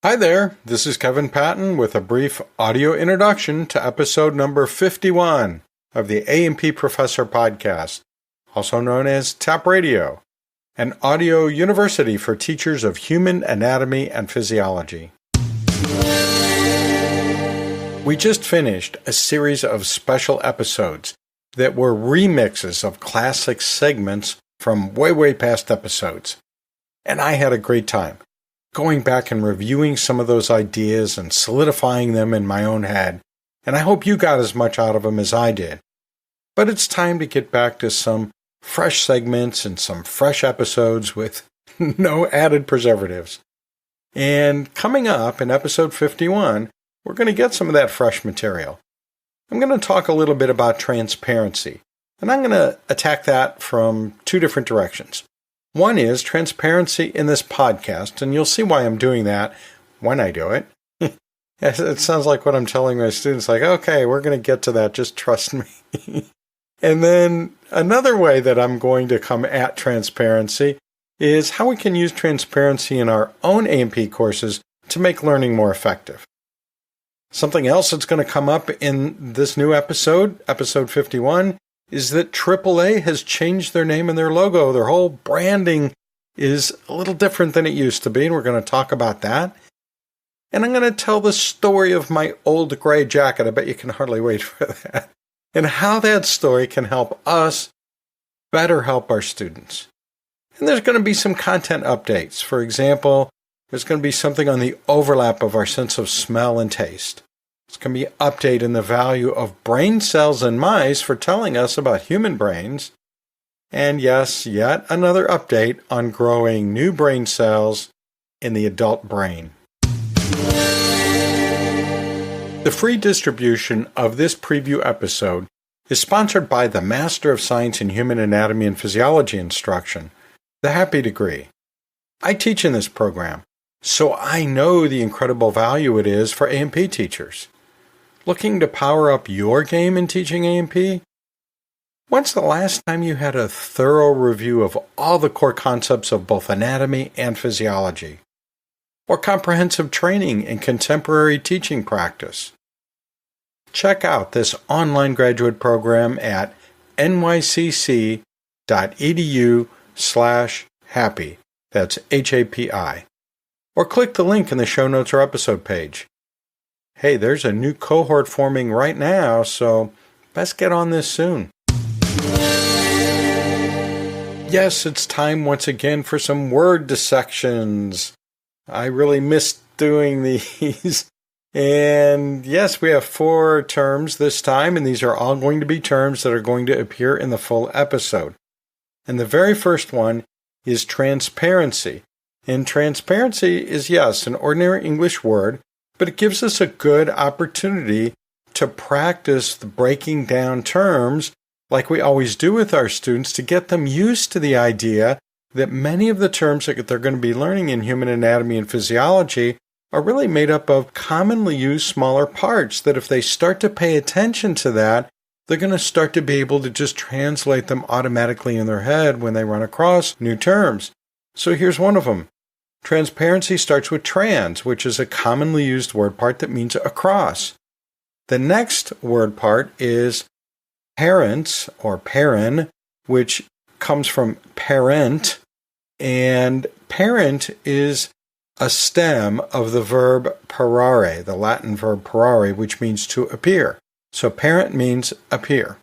Hi there, this is Kevin Patton with a brief audio introduction to episode number 51 of the A&P Professor podcast, also known as TAPP Radio, an audio university for teachers of human anatomy and physiology. We just finished a series of special episodes that were remixes of classic segments from way past episodes, and I had a great time going back and reviewing some of those ideas and solidifying them in my own head, and I hope you got as much out of them as I did. But it's time to get back to some fresh segments and some fresh episodes with no added preservatives. And coming up in episode 51, we're going to get some of that fresh material. I'm going to talk a little bit about transparency, and I'm going to attack that from two different directions. One is transparency in this podcast, and you'll see why I'm doing that when I do it. It sounds like what I'm telling my students, like, okay, we're going to get to that, just trust me. And then another way that I'm going to come at transparency is how we can use transparency in our own A&P courses to make learning more effective. Something else that's going to come up in this new episode, episode 51, is that AAA has changed their name and their logo. Their whole branding is a little different than it used to be, and we're going to talk about that. And I'm going to tell the story of my old gray jacket. I bet you can hardly wait for that. And how that story can help us better help our students. And there's going to be some content updates. For example, there's going to be something on the overlap of our sense of smell and taste. It's going to be an update in the value of brain cells in mice for telling us about human brains. And yes, yet another update on growing new brain cells in the adult brain. The free distribution of this preview episode is sponsored by the Master of Science in Human Anatomy and Physiology instruction, the Happy Degree. I teach in this program, so I know the incredible value it is for A&P teachers. Looking to power up your game in teaching A&P? When's the last time you had a thorough review of all the core concepts of both anatomy and physiology? Or comprehensive training in contemporary teaching practice? Check out this online graduate program at nycc.edu/happy. That's HAPI. Or click the link in the show notes or episode page. Hey, there's a new cohort forming right now, so best get on this soon. Yes, it's time once again for some word dissections. I really missed doing these. And yes, we have 4 terms this time, and these are all going to be terms that are going to appear in the full episode. And the very first one is transparency. And transparency is, yes, an ordinary English word, but it gives us a good opportunity to practice the breaking down terms like we always do with our students to get them used to the idea that many of the terms that they're going to be learning in human anatomy and physiology are really made up of commonly used smaller parts that if they start to pay attention to that, they're going to start to be able to just translate them automatically in their head when they run across new terms. So here's one of them. Transparency starts with trans, which is a commonly used word part that means across. The next word part is parents or paren, which comes from parent, and parent is a stem of the verb parare, the Latin verb parare, which means to appear. So parent means appear.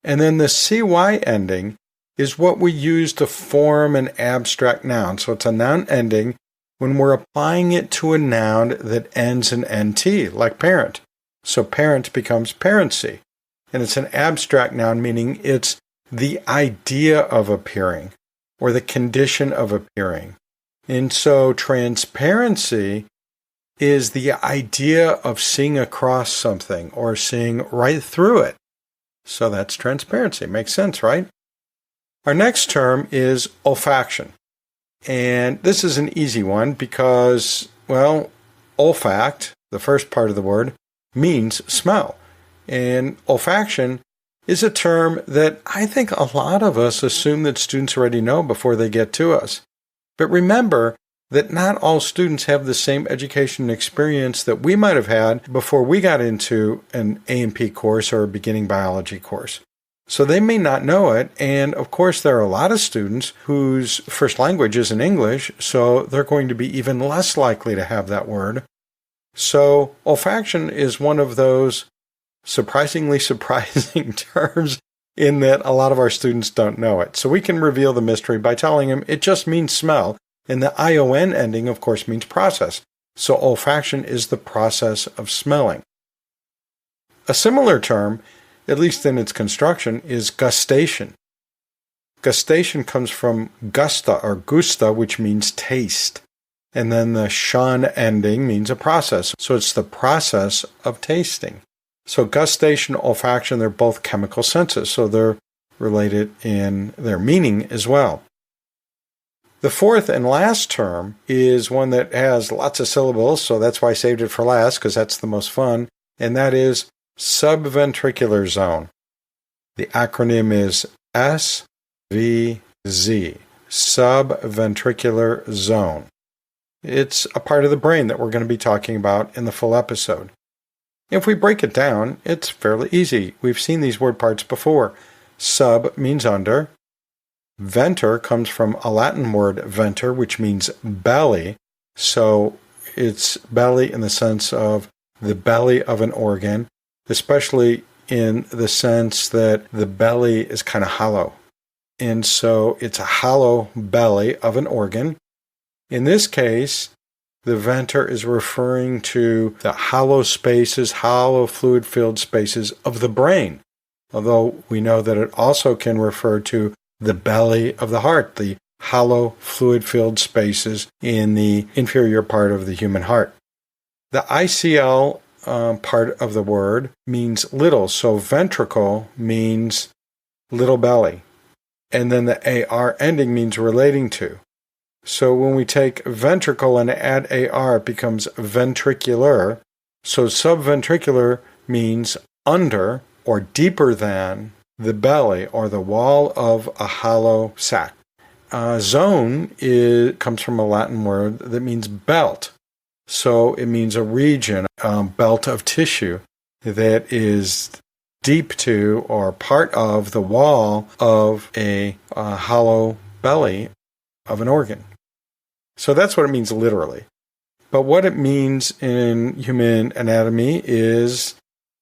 And then the cy ending is what we use to form an abstract noun. So it's a noun ending when we're applying it to a noun that ends in nt, like parent. So parent becomes parency. And it's an abstract noun, meaning it's the idea of appearing or the condition of appearing. And so transparency is the idea of seeing across something or seeing right through it. So that's transparency. Makes sense, right? Our next term is olfaction. And this is an easy one because, well, olfact, the first part of the word, means smell. And olfaction is a term that I think a lot of us assume that students already know before they get to us. But remember that not all students have the same education and experience that we might have had before we got into an A&P course or a beginning biology course. So they may not know it, and of course there are a lot of students whose first language isn't English, so they're going to be even less likely to have that word. So olfaction is one of those surprisingly surprising terms in that a lot of our students don't know it. So we can reveal the mystery by telling them it just means smell, and the ION ending, of course, means process. So olfaction is the process of smelling. A similar term, at least in its construction, is gustation. Gustation comes from gusta or gusta, which means taste. And then the shun ending means a process. So it's the process of tasting. So gustation, olfaction, they're both chemical senses. So they're related in their meaning as well. The fourth and last term is one that has lots of syllables. So that's why I saved it for last, because that's the most fun. And that is Subventricular Zone. The acronym is SVZ, Subventricular Zone. It's a part of the brain that we're going to be talking about in the full episode. If we break it down, it's fairly easy. We've seen these word parts before. Sub means under. Venter comes from a Latin word venter, which means belly. So it's belly in the sense of the belly of an organ, especially in the sense that the belly is kind of hollow. And so it's a hollow belly of an organ. In this case, the venter is referring to the hollow spaces, hollow fluid-filled spaces of the brain, although we know that it also can refer to the belly of the heart, the hollow fluid-filled spaces in the inferior part of the human heart. The ICL part of the word means little, so ventricle means little belly, and then the AR ending means relating to. So when we take ventricle and add AR, it becomes ventricular. So subventricular means under or deeper than the belly or the wall of a hollow sac. Zone comes from a Latin word that means belt. So it means a region, belt of tissue that is deep to or part of the wall of a hollow belly of an organ. So that's what it means literally. But what it means in human anatomy is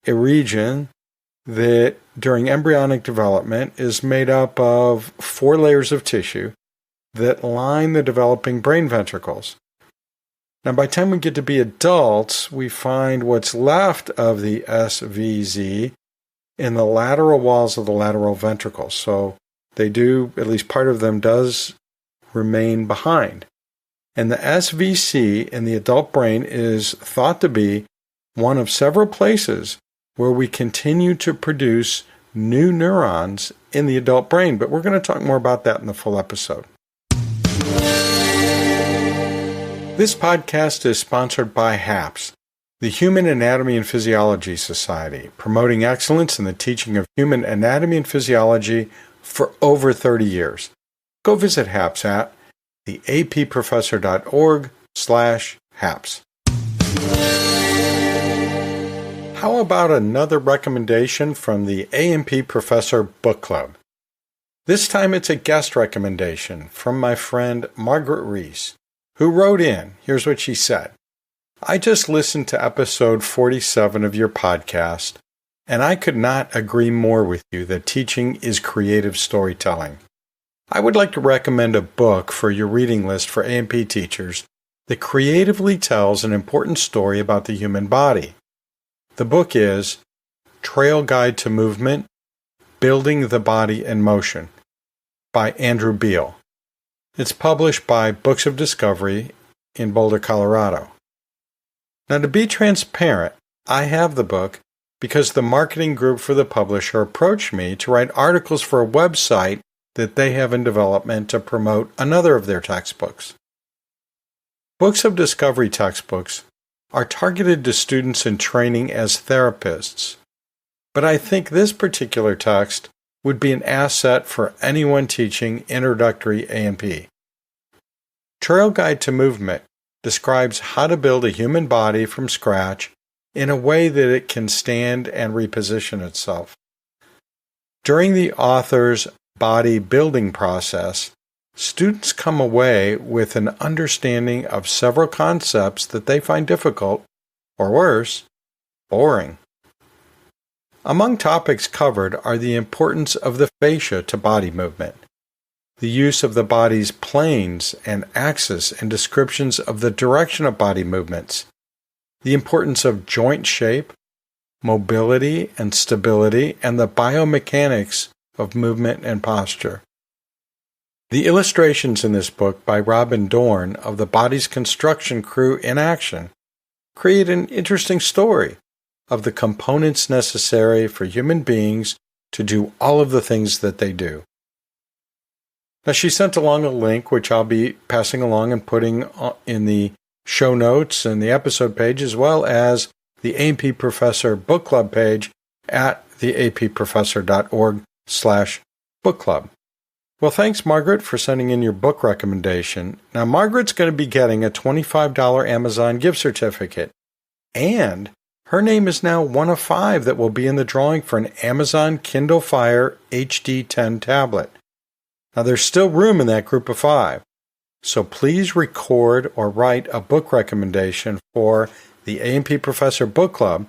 a region that during embryonic development is made up of 4 layers of tissue that line the developing brain ventricles. Now, by the time we get to be adults, we find what's left of the SVZ in the lateral walls of the lateral ventricles. So they do, at least part of them does remain behind. And the SVC in the adult brain is thought to be one of several places where we continue to produce new neurons in the adult brain. But we're going to talk more about that in the full episode. This podcast is sponsored by HAPS, the Human Anatomy and Physiology Society, promoting excellence in the teaching of human anatomy and physiology for over 30 years. Go visit HAPS at theapprofessor.org/HAPS. How about another recommendation from the A&P Professor Book Club? This time it's a guest recommendation from my friend Margaret Reece, who wrote in. Here's what she said. I just listened to episode 47 of your podcast, and I could not agree more with you that teaching is creative storytelling. I would like to recommend a book for your reading list for A&P teachers that creatively tells an important story about the human body. The book is Trail Guide to Movement, Building the Body in Motion by Andrew Beal. It's published by Books of Discovery in Boulder, Colorado. Now, to be transparent, I have the book because the marketing group for the publisher approached me to write articles for a website that they have in development to promote another of their textbooks. Books of Discovery textbooks are targeted to students in training as therapists, but I think this particular text would be an asset for anyone teaching introductory A&P. Trail Guide to Movement describes how to build a human body from scratch in a way that it can stand and reposition itself. During the author's body building process, students come away with an understanding of several concepts that they find difficult, or worse, boring. Among topics covered are the importance of the fascia to body movement, the use of the body's planes and axis in descriptions of the direction of body movements, the importance of joint shape, mobility and stability, and the biomechanics of movement and posture. The illustrations in this book by Robin Dorn of the body's construction crew in action create an interesting story of the components necessary for human beings to do all of the things that they do. Now, she sent along a link, which I'll be passing along and putting in the show notes and the episode page, as well as the A&P Professor Book Club page at theapprofessor.org/book club. Well, thanks, Margaret, for sending in your book recommendation. Now, Margaret's going to be getting a $25 Amazon gift certificate, and her name is now one of 5 that will be in the drawing for an Amazon Kindle Fire HD10 tablet. Now, there's still room in that group of 5, so please record or write a book recommendation for the A&P Professor Book Club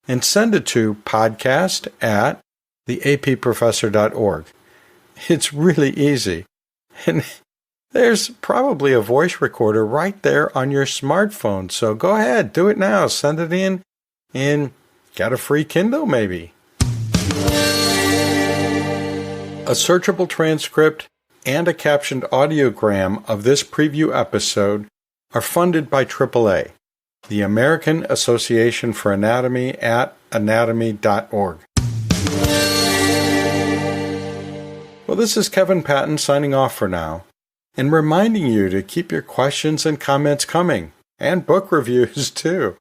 and send it to podcast@theapprofessor.org. It's really easy. And there's probably a voice recorder right there on your smartphone. So go ahead, do it now. Send it in and get a free Kindle maybe. A searchable transcript and a captioned audiogram of this preview episode are funded by AAA, the American Association for Anatomy at anatomy.org. Well, this is Kevin Patton signing off for now, and reminding you to keep your questions and comments coming, and book reviews too.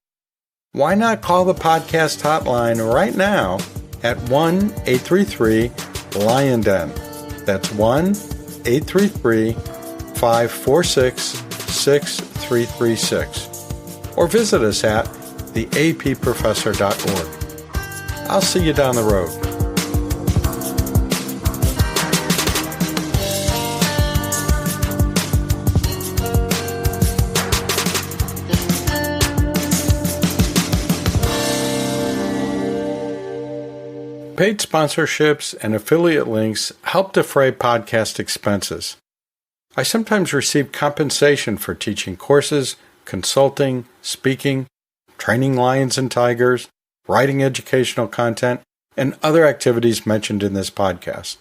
Why not call the podcast hotline right now at 1-833-LION-DEN. That's 1-833-546-6336. Or visit us at theapprofessor.org. I'll see you down the road. Paid sponsorships and affiliate links help defray podcast expenses. I sometimes receive compensation for teaching courses, consulting, speaking, training lions and tigers, writing educational content, and other activities mentioned in this podcast.